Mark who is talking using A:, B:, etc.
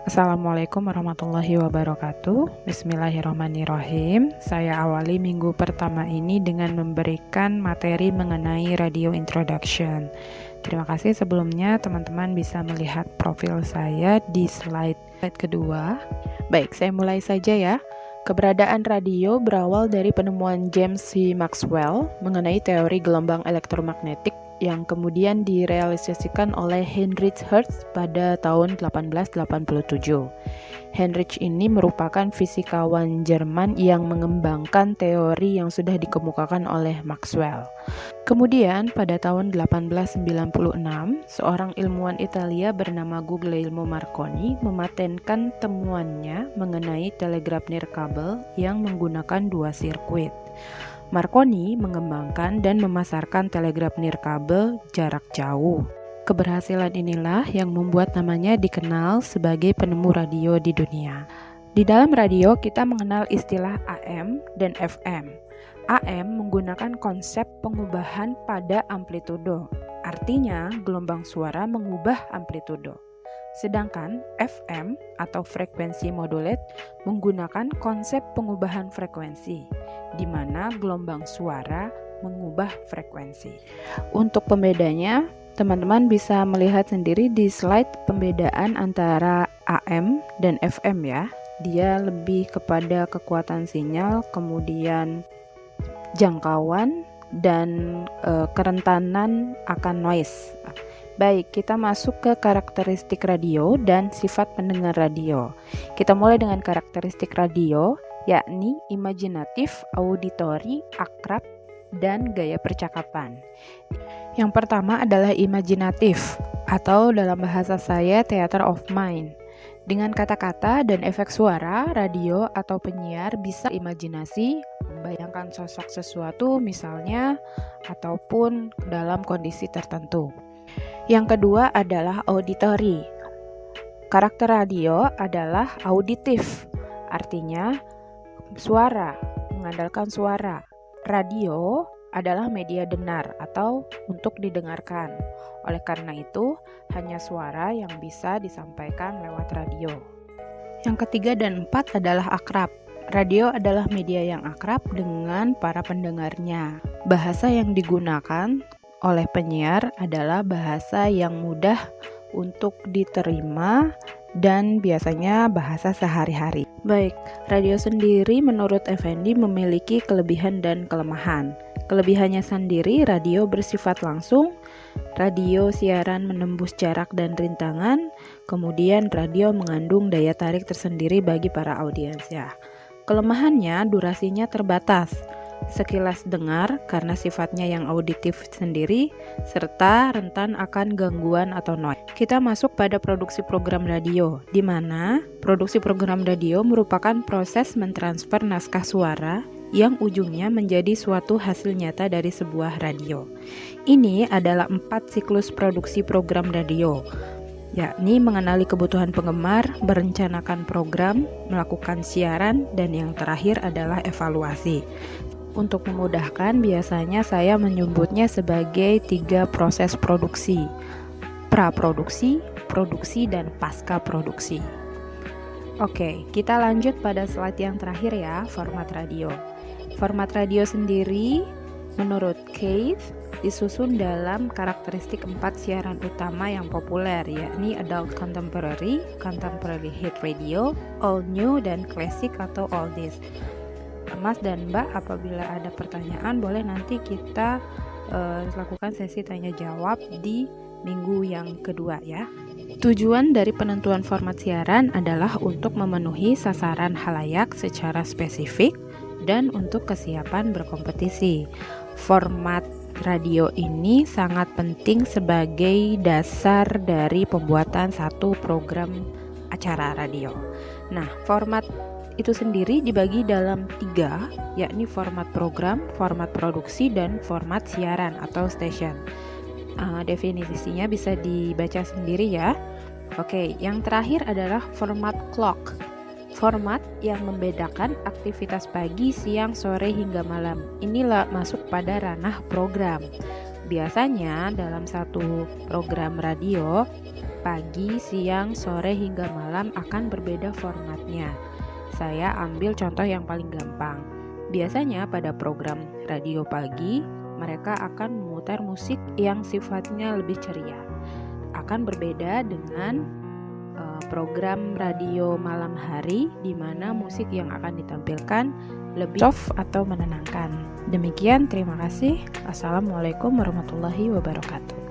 A: Assalamualaikum warahmatullahi wabarakatuh. Bismillahirrahmanirrahim. Saya awali minggu pertama ini dengan memberikan materi mengenai radio introduction. Terima kasih sebelumnya teman-teman bisa melihat profil saya di slide kedua. Baik, saya mulai saja ya. Keberadaan radio berawal dari penemuan James C. Maxwell mengenai teori gelombang elektromagnetik yang kemudian direalisasikan oleh Heinrich Hertz pada tahun 1887. Heinrich ini merupakan fisikawan Jerman yang mengembangkan teori yang sudah dikemukakan oleh Maxwell. Kemudian pada tahun 1896, seorang ilmuwan Italia bernama Guglielmo Marconi mematenkan temuannya mengenai telegraf nirkabel yang menggunakan dua sirkuit. Marconi mengembangkan dan memasarkan telegraf nirkabel jarak jauh. Keberhasilan inilah yang membuat namanya dikenal sebagai penemu radio di dunia. Di dalam radio kita mengenal istilah AM dan FM. AM menggunakan konsep pengubahan pada amplitudo. Artinya, gelombang suara mengubah amplitudo. Sedangkan FM atau frekuensi modulate menggunakan konsep pengubahan frekuensi, di mana gelombang suara mengubah frekuensi. Untuk pembedanya, teman-teman bisa melihat sendiri di slide pembedaan antara AM dan FM ya. Dia lebih kepada kekuatan sinyal, kemudian jangkauan, dan kerentanan akan noise. Baik, kita masuk ke karakteristik radio dan sifat pendengar radio. Kita mulai dengan karakteristik radio, yakni imajinatif, auditori, akrab, dan gaya percakapan. Yang pertama adalah imajinatif, atau dalam bahasa saya theater of mind. Dengan kata-kata dan efek suara, radio atau penyiar bisa imajinasi, membayangkan sosok sesuatu misalnya, ataupun dalam kondisi tertentu. Yang kedua adalah auditory. Karakter radio adalah auditif, artinya suara, mengandalkan suara. Radio adalah media dengar atau untuk didengarkan. Oleh karena itu, hanya suara yang bisa disampaikan lewat radio. Yang ketiga dan empat adalah akrab. Radio adalah media yang akrab dengan para pendengarnya. Bahasa yang digunakan oleh penyiar adalah bahasa yang mudah untuk diterima dan biasanya bahasa sehari-hari. Baik, radio sendiri menurut Effendi memiliki kelebihan dan kelemahan. Kelebihannya sendiri, radio bersifat langsung, radio siaran menembus jarak dan rintangan, kemudian radio mengandung daya tarik tersendiri bagi para audiens ya. Kelemahannya, durasinya terbatas. Sekilas dengar karena sifatnya yang auditif sendiri, serta rentan akan gangguan atau noise. Kita masuk pada produksi program radio, di mana produksi program radio merupakan proses mentransfer naskah suara yang ujungnya menjadi suatu hasil nyata dari sebuah radio. Ini adalah 4 siklus produksi program radio, yakni mengenali kebutuhan penggemar, merencanakan program, melakukan siaran, dan yang terakhir adalah evaluasi. Untuk memudahkan, biasanya saya menyebutnya sebagai 3 proses produksi: praproduksi, produksi, dan pasca produksi. Oke, kita lanjut pada slide yang terakhir ya, format radio. Format radio sendiri, menurut Keith, disusun dalam karakteristik 4 siaran utama yang populer, yakni adult contemporary, contemporary hit radio, old new, dan classic atau oldies. Mas dan Mbak, apabila ada pertanyaan boleh nanti kita lakukan sesi tanya jawab di minggu yang kedua ya. Tujuan dari penentuan format siaran adalah untuk memenuhi sasaran khalayak secara spesifik dan untuk kesiapan berkompetisi. Format radio ini sangat penting sebagai dasar dari pembuatan satu program acara radio. Nah, format itu sendiri dibagi dalam 3, yakni format program, format produksi, dan format siaran atau station. Definisinya bisa dibaca sendiri ya. Oke, yang terakhir adalah format clock. Format yang membedakan aktivitas pagi, siang, sore, hingga malam. Inilah masuk pada ranah program. Biasanya dalam satu program radio pagi, siang, sore, hingga malam akan berbeda formatnya. Saya ambil contoh yang paling gampang. Biasanya pada program radio pagi, mereka akan memutar musik yang sifatnya lebih ceria. Akan berbeda dengan program radio malam hari, di mana musik yang akan ditampilkan lebih soft atau menenangkan. Demikian, terima kasih. Assalamualaikum warahmatullahi wabarakatuh.